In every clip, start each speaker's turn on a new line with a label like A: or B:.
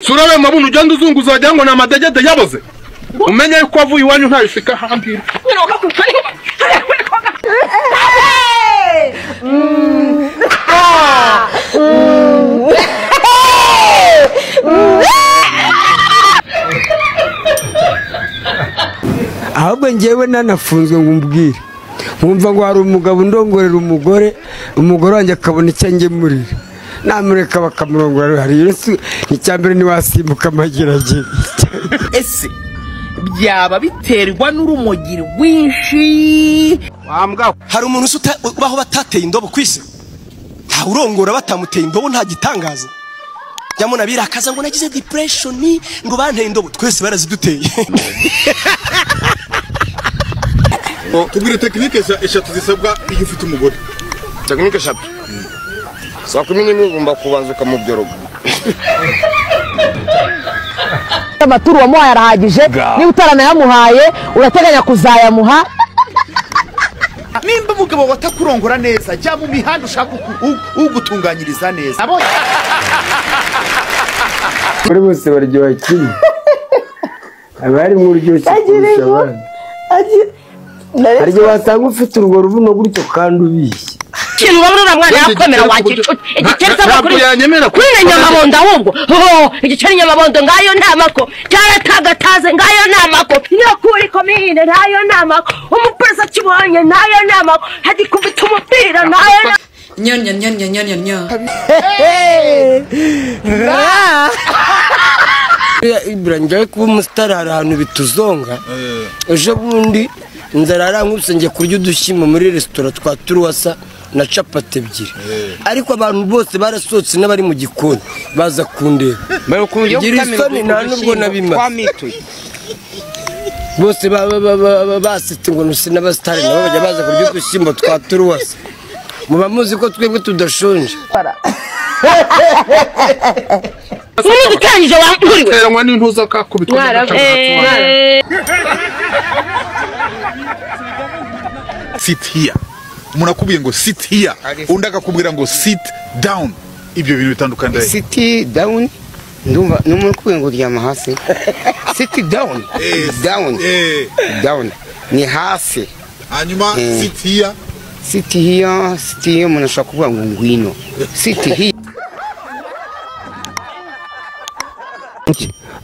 A: Surabe mabuno ugenda uzunguza wagira ngo ni amadegede yaboze. Umenye yuko wavuye iwanyu ntayifika hambira.
B: Ahubwo ngewe nanafunzwe ngo umbwire nkumva ngo hari umugabo ndongorera umugore wanjye akabona icyo ngemurira namureka bakamurongora hari Yesu icyambere ni wasimbuka mageragere.
C: Ese byaba biterwa n'urumogiri rwinshi
D: wambwa hari umuntu ubaho batateye indobo kwisi nta urongora batamuteye indobo nta gitangaza Jamona birakaza ngo nagize depression ngo banteye indobo twese baraziduteye.
A: Tubwire tekinike eshatu zisabwa iyo ufite umugore.
E: Tekinike eshatu. Saa 10 ugomba kubanza ukamubyoroga.
F: Amaturu wamuhaye arahagije niba utaranayamuhaye urateganya kuzayamuha.
C: Nimba umugabo watakurongora neza jya mu mihanda ushaka ugutunganyiriza neza.
B: Kuri bose baryoha kimwe abari mu ryo cy'abana ariko wasanga ufite urugo ruvuno gutyo kandi ubishye
F: kintu babura mwana yakwemera wagicucu igicereza bakuri kuri nyamabondo ahubwo igiceri nyamabondo ngayo ntamako cyaratagataze ngayo ntamako nyakuri komine nayo ntamako umupolisi akibonye nayo ntamako hadi kubita umupira nayo
G: nyo
B: Ibrahim kuba umusitari hari ahantu bituzonga ejo bundi inzara yarankubise njye kurya udushyimbo muri resitora twa Turuwasa na capati ebyiri ariko abantu bose barasohotse n'abari mu gikoni baza kundeba gira isoni nta nubwo nabima bose basite ngo nusi n'abasitari nabo bajya baza kurya udushyimbo twa Turuwasa muba muzi ko twebwe tudashonje.
F: Uri gutangije wanguriwe
A: teranywa n'intuza kakubitwa sit here munakubiye ngo sit here undaka kubwira ngo sit down ibyo bintu bitandukanye.
E: Sit down ndumva numukubiye ngo ryama hasi. Sit down down ni hasi
A: hanyuma sit
E: here munashaka kuvuga ngo ngwino sit here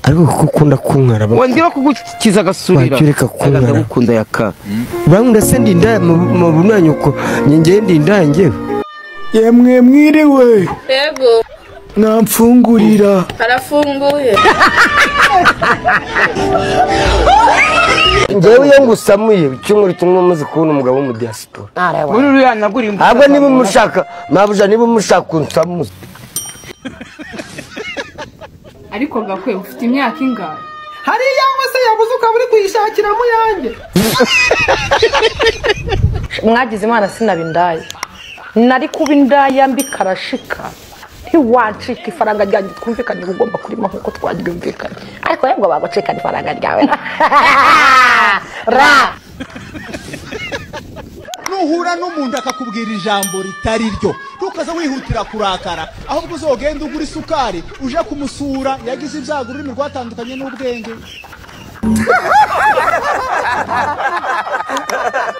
B: ariko kukunda kunkara
E: wandira kugukiza gasurira
B: gukunda yaka bangunda se ndinda mu bunanyuko nyenge ndinda ngewe yemwe mwiriwe
G: yego
B: namfungurira
G: arafunguye
B: ngewe yo ngusamuye cyumuri tumwe muzi kubona umugabo mu diaspora muri ruriya naguri ahubwo niba mushaka mabuja niba mushaka unsamuze
G: ariko gakwe ufite imyaka ingahe
C: hari yawe se yabuze ukaburi kuyishakira mu yanjye.
F: mwagize imana sinabindaye nari kuba indaya mbi karashika ntiwancika ifaranga ryanjye twumvikanye ugomba kurima nkuko twabyumvikanye ariko yego bagacekana ifaranga ryawe ra
C: nuhura n'umuntu akakubwira ijambo ritari ryo tukaza wihutira kurakara ahubwo uzogenda ugura isukari uje kumusura yagize ibyago ururimi rwatandukanye n'ubwenge.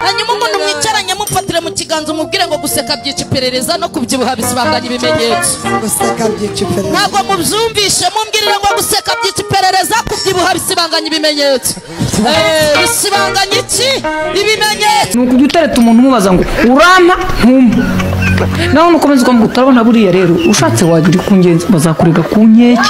G: hanyuma umuntu mwicaranye mufatire mu kiganza umubwire ngo guseka byica iperereza no kubyibuha bisibanganya ibimenyetso.
B: guseka byica iperereza
G: ntabwo mubyumvishe mumbwirire ngo guseka byica iperereza kubyibuha bisibanganya ibimenyetso. Bisibanganya iki ibimenyetso?
H: Nukujya utereta umuntu umubaza ngo urampa ntumpa nawe nukomeza ukamuga utarabona buriya rero ushatse wagira kungenza bazakurega ku nkeke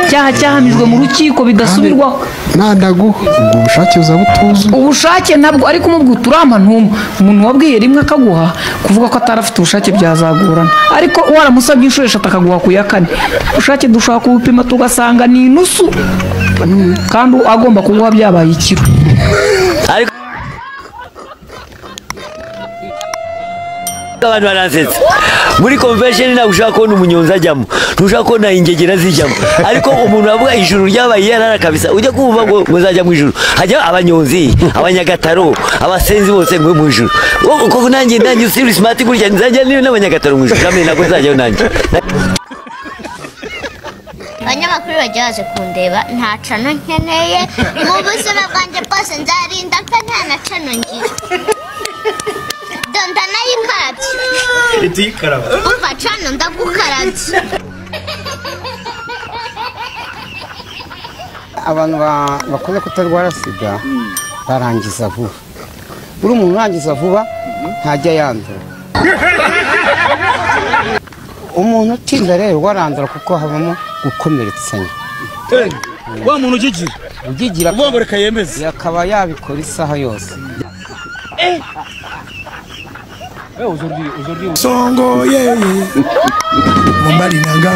H: cyaha cyahamijwe mu rukiko bidasubirwaho
B: nandaguha ngo ubushake uzabutuzu
H: ubushake ntabwo ariko umubwira uturampa ntumpa umuntu wabwiye rimwe akaguha kuvuga ko atarafite ubushake byazagorana ariko waramusabye inshuro 3 akaguha ku ya 4 ubushake dushaka kubupima tugasanga ni inusu kandi agomba kuguha byabaye ikiro.
I: abantu baransetsa muri convention nagushaka ko n'umunyonza ajyamo ntushaka ko na ingegera zijyamo ariko umuntu avuga ijuru ryabaye yarara kabisa ujya kumva ngo muzajya mu ijuru hajya abanyonzi abanyagataro abasenzi bose ngo mu ijuru uko nanjye usiri smart gutya nzajya n'abanyagataro mu ijuru kamwe nako nzajya nanjye
J: abanyamakuru bajya baje kundeba nta cano nkeneye mu buzima bwanjye bwose nzarinda ko nta na cano ngira donda nayikarabye
K: itikaraba
J: umva cano ndagukarabye
E: abantu bakoze kutarwara sida barangiza vuba buri umuntu urangiza vuba ntajya yandura umuntu utinda rero warandura kuko habamo gukomeretsanya
K: wa muntu ugigira uvuga reka yemeze
E: akaba yabikora isaha yose
L: songo yeye mumbali nanga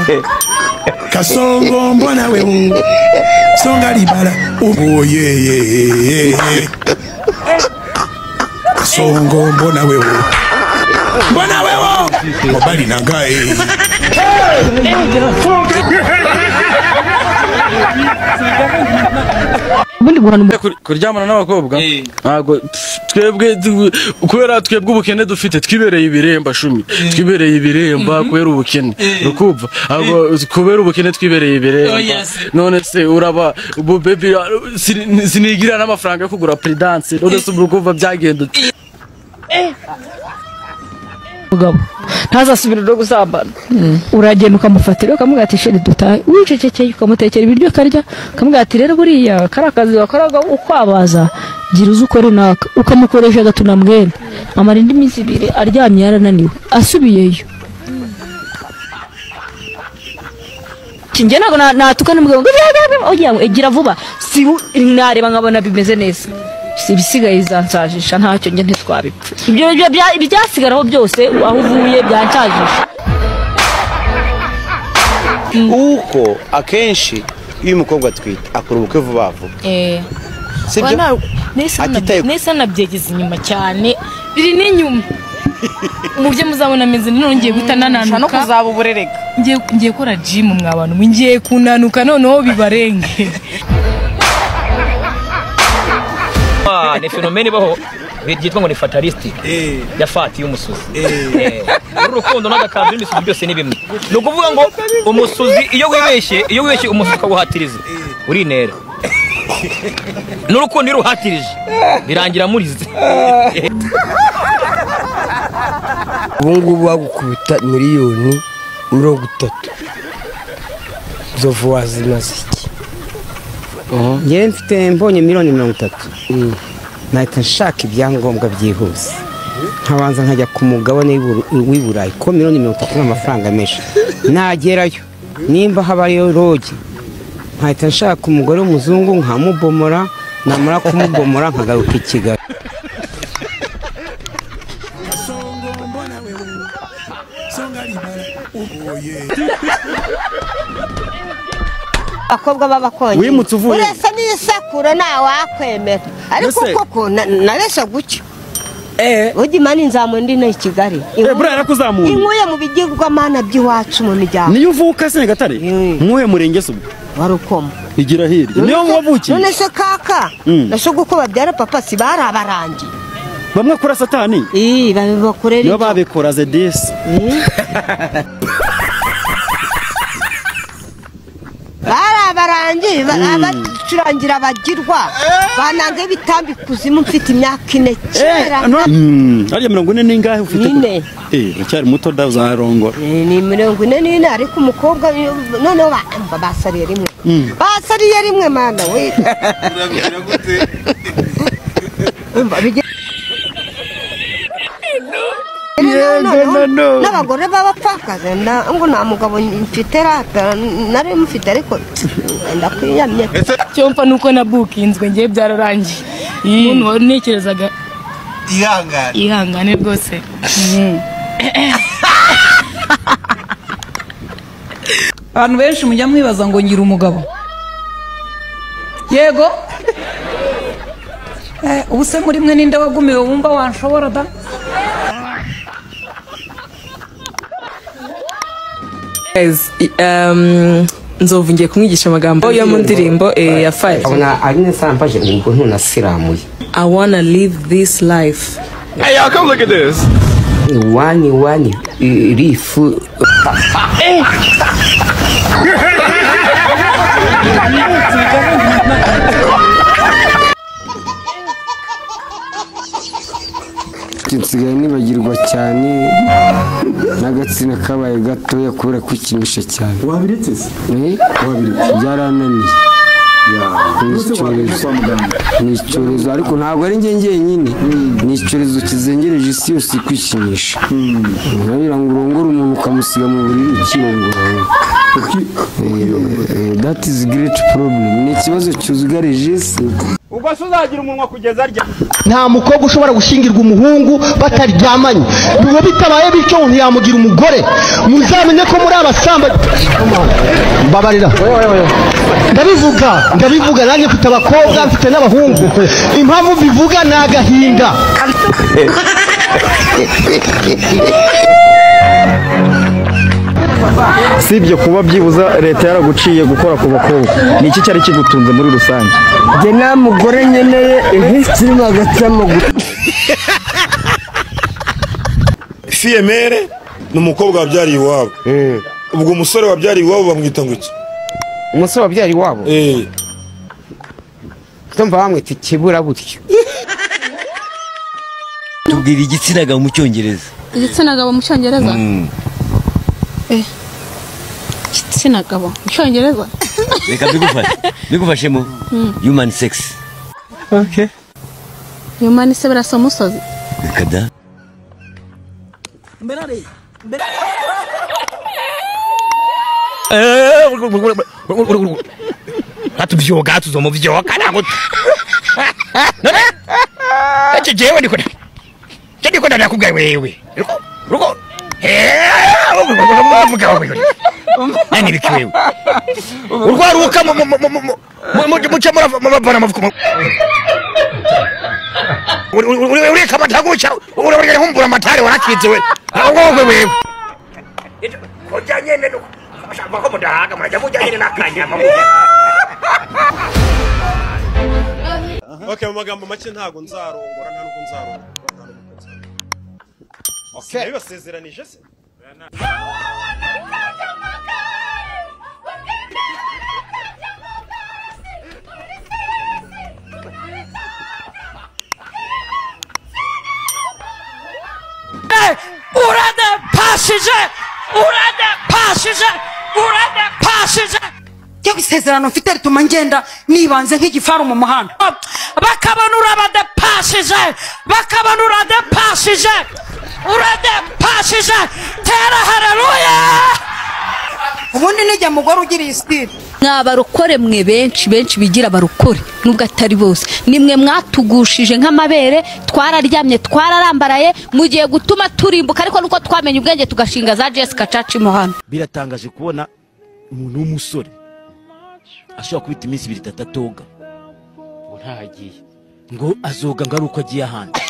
L: kasongo mbona wewe songa libala oh yeye kasongo mbona wewe mumbali nanga
K: kuryamana n'abakobwa ntago twebwe kubera twebwe ubukene dufite twibereye ibiremba shumi twibereye ibiremba kubera ubukene rukumva kubera ubukene twibereye ibiremba none se uraba baby sinigira n'amafaranga yo kugura prudence none se urukumva byagendutse
H: mugabo ntazasubira no gusambana uragenda ukamufatira ukamubwira ati sheri dutahe wicecekeye ukamutekera ibiryo karya ukamubwira ati rero buriya kari akazi wakoraga ukwabaza gira uzi ukore naka ukamukoresha gatuna mwene amara indi minsi 2 aryamye yarananiwe asubiyeyo kinjye nago natukana mugabo ngo egira vuba si nareba nkabona bimeze neza ibisigaye zansajisha ntacyo njye ntitwabipfa ibyo byasigaraho byose aho uvuye byansajisha
M: uko akenshi iyo umukobwa atwite akora ubukwe vuba vuba
H: sibyo nese nabyegeze inyuma cyane biri n'inyuma mu byo muzabona ameze nongeye gutananuka no kuzaba uburerega ngiye gukora gym mwabantu ngiye kunanuka noneho bibarenge
N: ni fenomene baho byitwa ngo ni fatalistic yafati y'umusuzi urukundo n'agakanzu n'imisuzi byose ni bimwe no kuvuga ngo umusuzi iyo wibeshye umusuzi ukaguhatiriza urinera n'urukundo iruhatirije birangira murize
B: ubungubu bagukubita miliyoni 30 zovu wazimaze iki
E: njyewe mfite mbonye miliyoni 30 nahita nshaka ibyangombwa byihuse nkabanza nkajya ku mugabane w'i Burayi ko miliyoni 30 n'amafaranga menshi nagerayo nimba habayo rogi nkahita nshaka umugore w'umuzungu nkamubomora namara kumubomora nkagaruka i Kigali
F: akobwa babakonye
M: wimutse uvuye
F: urese n'isekuro nawakwemera ariko koko naresha gucyo ugimana inzamu ndi no i Kigali
M: bura yarakuzamuye
F: inkuye mu bigirwamana by'iwacu mu miryango
M: niyo uvuka se Gatare nkuye murenge se
F: warukoma
M: igira hirya niyo wavukiye
F: none se kaka nashoga uko babyara papa si bari abarangi
M: bamwe kura satani
F: babibakorera
M: niyo babikora zedisi
F: barabarangi abacurangira bagirwa bananga ibitambi kuzimu mfite imyaka 4 kera
M: ariya 40 ningahe ufite ucyari muto ndazarongora
F: ni 44 ariko umukobwa noneho basariye rimwe mana we n'abagore b'abapfakazi ngo nta mugabo mfite rata nari mufite ariko ndakwiyamye
H: cyompa nuko nabukinzwe ngiye byararangiye umuntu wari nekerezaga ihangane rwose
O: abantu benshi mujya mwibaza ngo ngira umugabo yego ubu se muri mwe ninde wagumiwe wumva wanshobora da
P: nzovu ngiye kumwigisha amagambo yo mu ndirimbo ya 5
E: abona ari nesambaje ngo ntunasiramuye
P: I wanna live this life.
K: Hey y'all, come look at this.
E: Wani rifu
B: nsigaye nibagirwa cyane n'agatsina kabaye gatoya kubera kwikinisha cyane.
C: Wabiretse se?
B: Byarananiye. Ni icyorezo ariko ntabwo ari njye njyenyine, ni icyorezo kizengereje isi yose kwishimisha. Nabira ngo urongore umuntu ukamusiga mu buriri ukirongora. That is great problem. Ni ikibazo cyuzugarije isi.
C: Ubwo se uzagira umunwa kugeza arya. Nta mukobwa ushobora gushingirwa umuhungu bataryamanye. Niwe bitabaye bityo umuntu yamugira umugore. Muzamenye ko muri abasamba. Babarira. Ndabivuga nanjye mfite abakobwa mfite n'abahungu. Impamvu bivuga ni agahinda.
N: Sibyo kuba byibuza leta yaraguciye gukora ku bakobwa, ni iki cyari kigutunze muri rusange?
B: Njye nta mugore nkeneye ihitimo hagati y'amaguru.
L: Fiyemere ni umukobwa wabyariye iwabo. Ubwo umusore wabyariye iwabo bamwita ngo iki?
E: Umusore wabyariye iwabo? Tumva bamwita ikibura butyo.
I: Tubwira igitsina gabo mu Cyongereza.
Q: Igitsina gabo mu Cyongereza? Igitsina gabo mu Cyongereza?
I: Reka bigufashemo. Human sex.
Q: Okay. Human sex birasa umusozi.
I: Reka da.
N: Atubyoga tuzomuvyoga ntabwo. Ati jewe ndiko. Ndiko ndakubgaye wewe. Ruko. Nani biki wewe? Urwaruka mucamura mabana mavuko. Uri kama tagucha, uri humbura amatare warakize we. Wowe wewe. Koja nyene no. Bashaka ko mudahaga murajya mujya nyene nakanyama.
D: Okay, mu magambo make ntago nzarongora nta nuko nzarongora. Okay, basezeranije se?
H: Urade cyo gusezerano mfite rituma ngenda nibanze nk'igifaru mu muhanda bakabanura uradepashije tera haleluya. Ubundi nijya mugore ugira istiri
G: mwabarokore mwe benshi bigira barokore nubwo atari bose nimwe mwatugushije nk'amabere twararyamye twararambaraye mugiye gutuma turimbuka ariko nuko twamenye ubwenge tugashinga za Jessica Church mu hano.
R: Biratangaje kubona umuntu w'umusore ashobora kubita iminsi 2 atoga ngo ntahagiye ngo azoga ngaruko agiye ahandi.